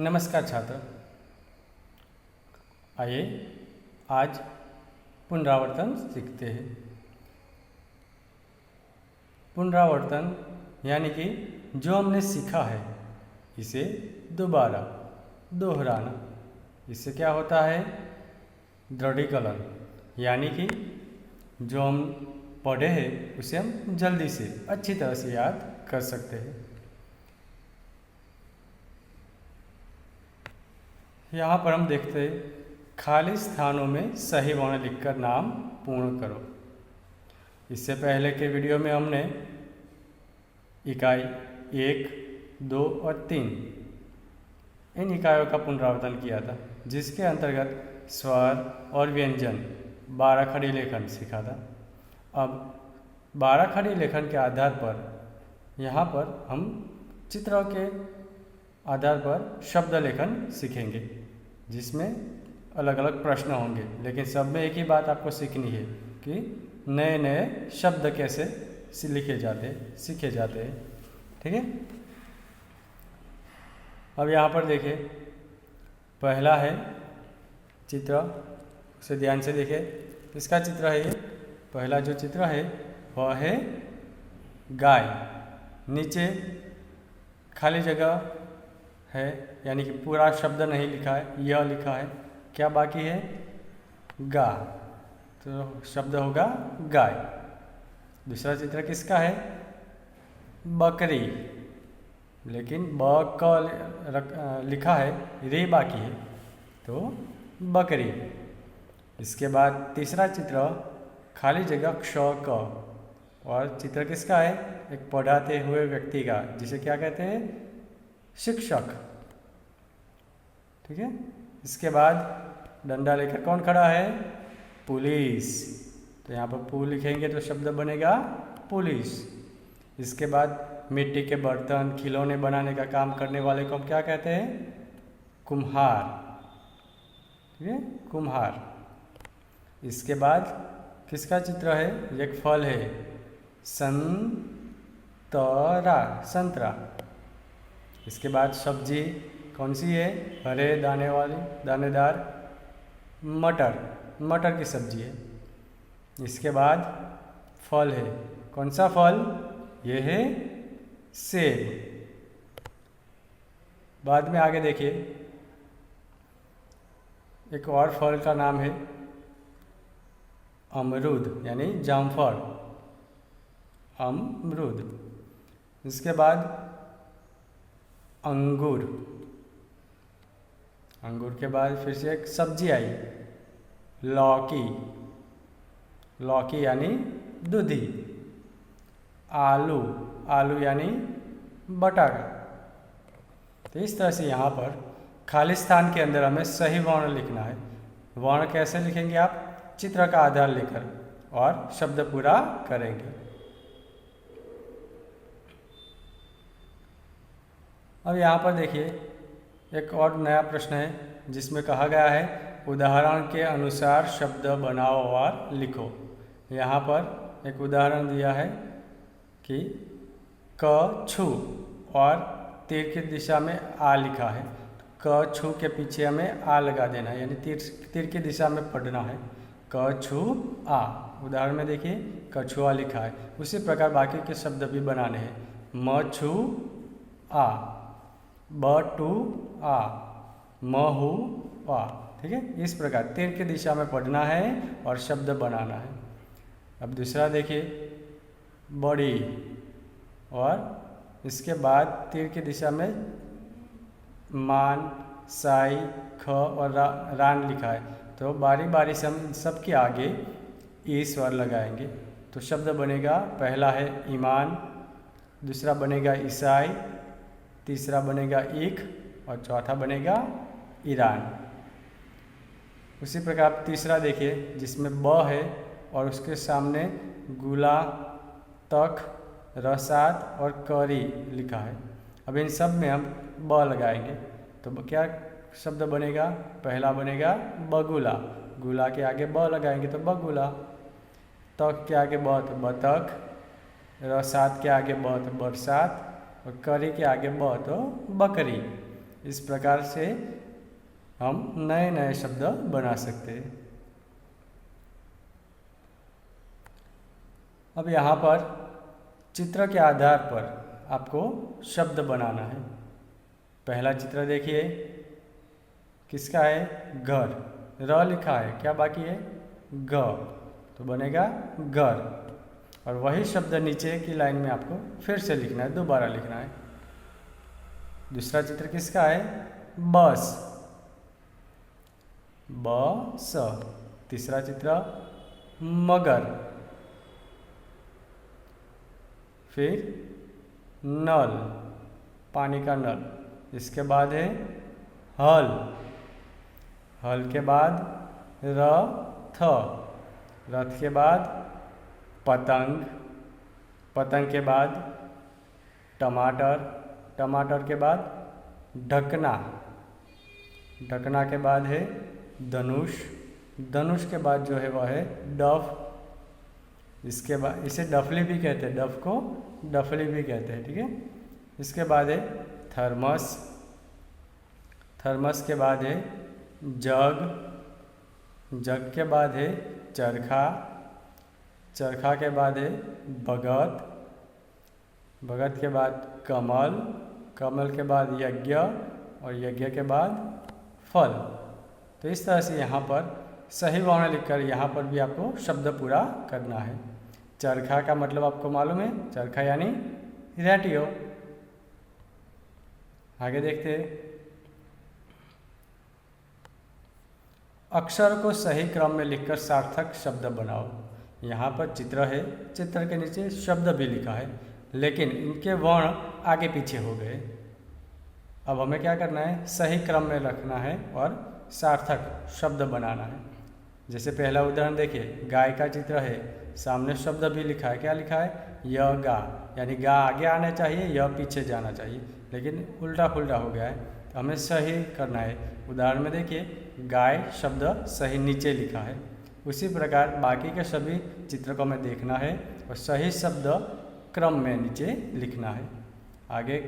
नमस्कार छात्र, आइए आज पुनरावर्तन सीखते हैं। पुनरावर्तन यानी कि जो हमने सीखा है इसे दोबारा दोहराना। इससे क्या होता है? दृढ़ीकरण, यानी कि जो हम पढ़े हैं उसे हम जल्दी से अच्छी तरह से याद कर सकते हैं। यहाँ पर हम देखते हैं, खाली स्थानों में सही वर्ण लिखकर नाम पूर्ण करो। इससे पहले के वीडियो में हमने इकाई 1, 2 और 3 इन इकाइयों का पुनरावर्तन किया था, जिसके अंतर्गत स्वर और व्यंजन 12 खड़ी लेखन सीखा था। अब 12 खड़ी लेखन के आधार पर यहाँ पर हम चित्रों के आधार पर शब्द लेखन सीखेंगे, जिसमें अलग अलग प्रश्न होंगे, लेकिन सब में एक ही बात आपको सीखनी है कि नए नए शब्द कैसे लिखे जाते सीखे जाते हैं। ठीक है, अब यहाँ पर देखिए, पहला है चित्र, उसे ध्यान से देखिए। किसका चित्र है ये? पहला जो चित्र है वह है गाय। नीचे खाली जगह है, यानी कि पूरा शब्द नहीं लिखा है, यह लिखा है। क्या बाकी है? गा, तो शब्द होगा गाय। दूसरा चित्र किसका है? बकरी, लेकिन ब क लिखा है, रे बाकी है, तो बकरी। इसके बाद तीसरा चित्र खाली जगह क्ष क, और चित्र किसका है? एक पढ़ाते हुए व्यक्ति का, जिसे क्या कहते हैं? शिक्षक। ठीक है, इसके बाद डंडा लेकर कौन खड़ा है? पुलिस। तो यहाँ पर पू लिखेंगे तो शब्द बनेगा पुलिस। इसके बाद मिट्टी के बर्तन, खिलौने बनाने का काम करने वाले को हम क्या कहते हैं? कुम्हार। ठीक है, कुम्हार। इसके बाद किसका चित्र है? एक फल है, संतरा। इसके बाद सब्जी कौन सी है? हरे दाने वाली दानेदार मटर की सब्जी है। इसके बाद फल है, कौन सा फल? ये है सेब। बाद में आगे देखिए, एक और फल का नाम है अमरूद, यानी जामफल, अमरूद। इसके बाद अंगूर के बाद फिर से एक सब्जी आई, लौकी यानी दूधी। आलू यानी बटाटा। तो इस तरह से यहाँ पर खाली स्थान के अंदर हमें सही वर्ण लिखना है। वर्ण कैसे लिखेंगे आप? चित्र का आधार लेकर, और शब्द पूरा करेंगे। अब यहाँ पर देखिए, एक और नया प्रश्न है, जिसमें कहा गया है उदाहरण के अनुसार शब्द बनाओ और लिखो। यहाँ पर एक उदाहरण दिया है कि क छू, और तीर की दिशा में आ लिखा है। क छू के पीछे हमें आ लगा देना है, यानी तीर की दिशा में पढ़ना है। क छू आ, उदाहरण में देखिए कछुआ लिखा है। उसी प्रकार बाकी के शब्द भी बनाने हैं। म छू आ, ब टू आ, म हू आ। ठीक है, इस प्रकार तीर की दिशा में पढ़ना है और शब्द बनाना है। अब दूसरा देखिए, बड़ी, और इसके बाद तीर की दिशा में मान, साई, ख और रान लिखा है। तो बारी बारी से हम सबके आगे ई स्वर लगाएंगे, तो शब्द बनेगा, पहला है ईमान, दूसरा बनेगा ईसाई, तीसरा बनेगा ईख, और चौथा बनेगा ईरान। उसी प्रकार तीसरा देखिए, जिसमें ब है और उसके सामने गुला, तख, रसात और करी लिखा है। अब इन सब में हम ब लगाएंगे, तो क्या शब्द बनेगा? पहला बनेगा बगुला, गुला के आगे ब लगाएंगे तो बगुला, तख के आगे ब तो बतख, रसात के आगे ब तो बरसात, और करी के आगे ब तो बकरी। इस प्रकार से हम नए नए शब्द बना सकते हैं। अब यहाँ पर चित्र के आधार पर आपको शब्द बनाना है। पहला चित्र देखिए, किसका है? घर। र लिखा है, क्या बाकी है? ग, तो बनेगा घर। और वही शब्द नीचे की लाइन में आपको फिर से लिखना है, दोबारा लिखना है। दूसरा चित्र किसका है? बस। बस। तीसरा चित्र मगर। फिर नल, पानी का नल। इसके बाद है हल। हल के बाद रथ। रथ के बाद पतंग। पतंग के बाद टमाटर। टमाटर के बाद ढकना। ढकना के बाद है धनुष। धनुष के बाद जो है वह है डफ। इसके बाद इसे डफली भी कहते हैं, डफ को डफली भी कहते हैं, ठीक है। इसके बाद है थर्मस। थर्मस के बाद है जग। जग के बाद है चरखा। चरखा के बाद है भगत। भगत के बाद कमल। कमल के बाद यज्ञ, और यज्ञ के बाद फल। तो इस तरह से यहाँ पर सही वर्ण लिखकर यहाँ पर भी आपको शब्द पूरा करना है। चरखा का मतलब आपको मालूम है, चरखा यानी रेडियो। आगे देखते हैं। अक्षर को सही क्रम में लिखकर सार्थक शब्द बनाओ। यहाँ पर चित्र है, चित्र के नीचे शब्द भी लिखा है, लेकिन इनके वर्ण आगे पीछे हो गए। अब हमें क्या करना है? सही क्रम में रखना है और सार्थक शब्द बनाना है। जैसे पहला उदाहरण देखिए, गाय का चित्र है, सामने शब्द भी लिखा है। क्या लिखा है? य गा, यानी गा आगे आना चाहिए, य पीछे जाना चाहिए, लेकिन उल्टा पुल्टा हो गया है, तो हमें सही करना है। उदाहरण में देखिए, गाय शब्द सही नीचे लिखा है। उसी प्रकार बाकी के सभी चित्र को हमें देखना है और सही शब्द क्रम में नीचे लिखना है। आगे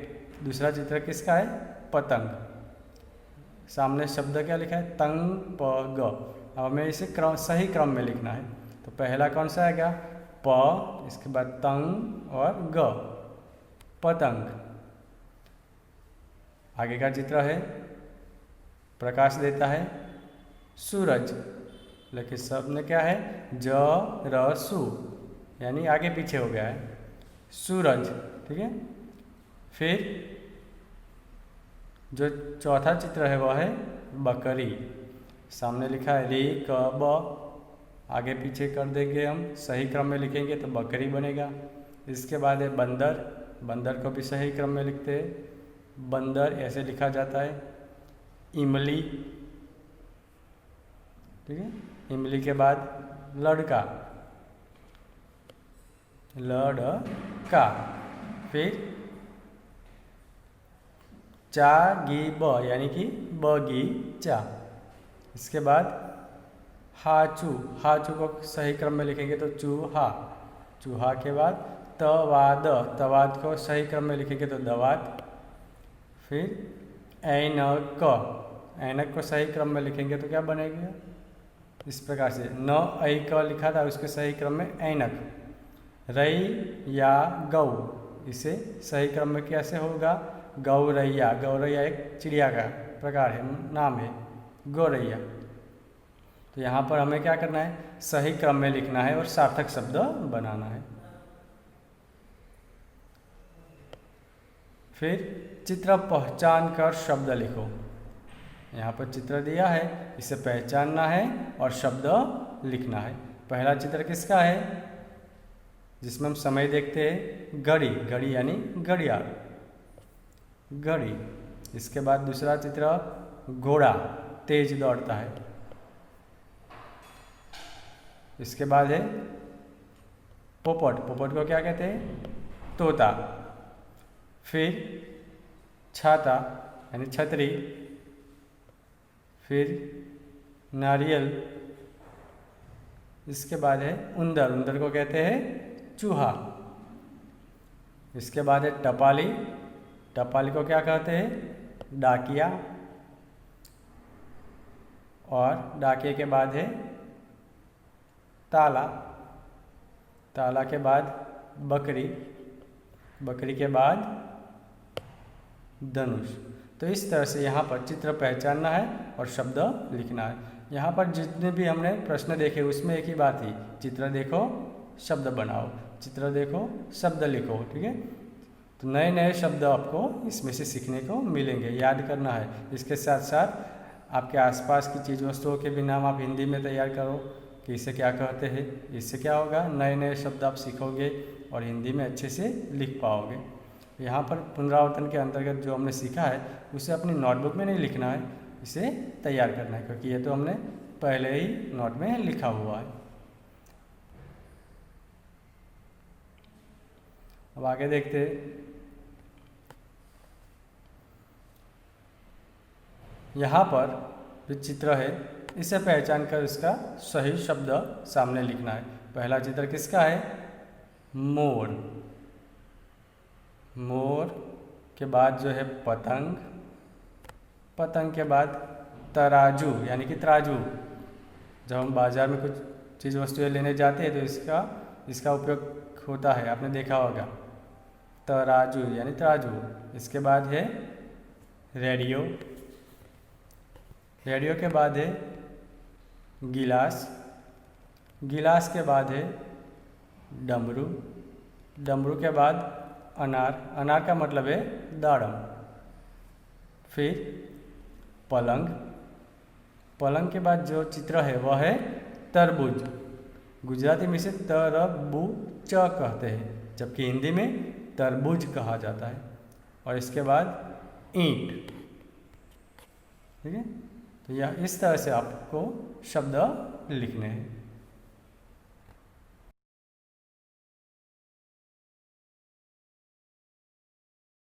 दूसरा चित्र किसका है? पतंग। सामने शब्द क्या लिखा है? तंग प ग। अब हमें इसे सही क्रम में लिखना है। तो पहला कौन सा आएगा? प, इसके बाद तंग और ग, पतंग। आगे का चित्र है, प्रकाश देता है सूरज, लेकिन सब में क्या है? ज र सु, यानी आगे पीछे हो गया है, सूरज, ठीक है। फिर जो चौथा चित्र है वह है बकरी। सामने लिखा है री क ब, आगे पीछे कर देंगे हम, सही क्रम में लिखेंगे तो बकरी बनेगा। इसके बाद है बंदर। बंदर को भी सही क्रम में लिखते हैं, बंदर ऐसे लिखा जाता है। इमली, ठीक है। इमली के बाद लड़का, लड़का। फिर चा गी ब, यानी कि बगीचा। इसके बाद हाचू, हाचू को सही क्रम में लिखेंगे तो चूहा। चूहा के बाद तवाद, तवाद को सही क्रम में लिखेंगे तो दवात। फिर ऐनक, ऐनक को सही क्रम में लिखेंगे तो क्या बनेगा? इस प्रकार से न ऐ क लिखा था, उसके सही क्रम में ऐनक। रई या गौ, इसे सही क्रम में कैसे होगा? गौरैया। गौरैया एक चिड़िया का प्रकार है, नाम है गौरैया। तो यहाँ पर हमें क्या करना है? सही क्रम में लिखना है और सार्थक शब्द बनाना है। फिर चित्र पहचान कर शब्द लिखो। यहाँ पर चित्र दिया है, इसे पहचानना है और शब्द लिखना है। पहला चित्र किसका है? जिसमें हम समय देखते हैं, घड़ी। घड़ी यानी घड़ियाल, घड़ी। इसके बाद दूसरा चित्र घोड़ा, तेज दौड़ता है। इसके बाद है पोपट। पोपट को क्या कहते हैं? तोता। फिर छाता यानी छतरी। फिर नारियल। इसके बाद है उंदर। उंदर को कहते हैं चूहा। इसके बाद है टपाली। टपाली को क्या कहते हैं? डाकिया, और डाकिए के बाद है ताला, ताला के बाद बकरी, बकरी के बाद धनुष। तो इस तरह से यहाँ पर चित्र पहचानना है और शब्द लिखना है। यहाँ पर जितने भी हमने प्रश्न देखे उसमें एक ही बात थी, चित्र देखो शब्द बनाओ, चित्र देखो शब्द लिखो। ठीक है, तो नए नए शब्द आपको इसमें से सीखने को मिलेंगे, याद करना है। इसके साथ साथ आपके आसपास की चीज़ वस्तुओं के भी नाम आप हिंदी में तैयार करो कि इसे क्या कहते हैं। इससे क्या होगा, नए नए शब्द आप सीखोगे और हिंदी में अच्छे से लिख पाओगे। यहाँ पर पुनरावर्तन के अंतर्गत जो हमने सीखा है उसे अपनी नोटबुक में नहीं लिखना है, इसे तैयार करना है, क्योंकि ये तो हमने पहले ही नोट में लिखा हुआ है। अब आगे देखते हैं। यहाँ पर जो चित्र है इसे पहचान कर इसका सही शब्द सामने लिखना है। पहला चित्र किसका है, मोर, मोर के बाद जो है पतंग, पतंग के बाद तराजू यानी कि तराजू। जब हम बाज़ार में कुछ चीज़ वस्तुएं लेने जाते हैं तो इसका उपयोग होता है, आपने देखा होगा, तराजू यानी तराजू। इसके बाद है रेडियो, रेडियो के बाद है गिलास, गिलास के बाद है डमरू, डमरू के बाद अनार, अनार का मतलब है दाड़म। फिर पलंग, पलंग के बाद जो चित्र है वह है तरबूज। गुजराती में इसे तरबूज कहते हैं, जबकि हिंदी में तरबूज कहा जाता है। और इसके बाद ईंट। ठीक है, तो यह इस तरह से आपको शब्द लिखने हैं।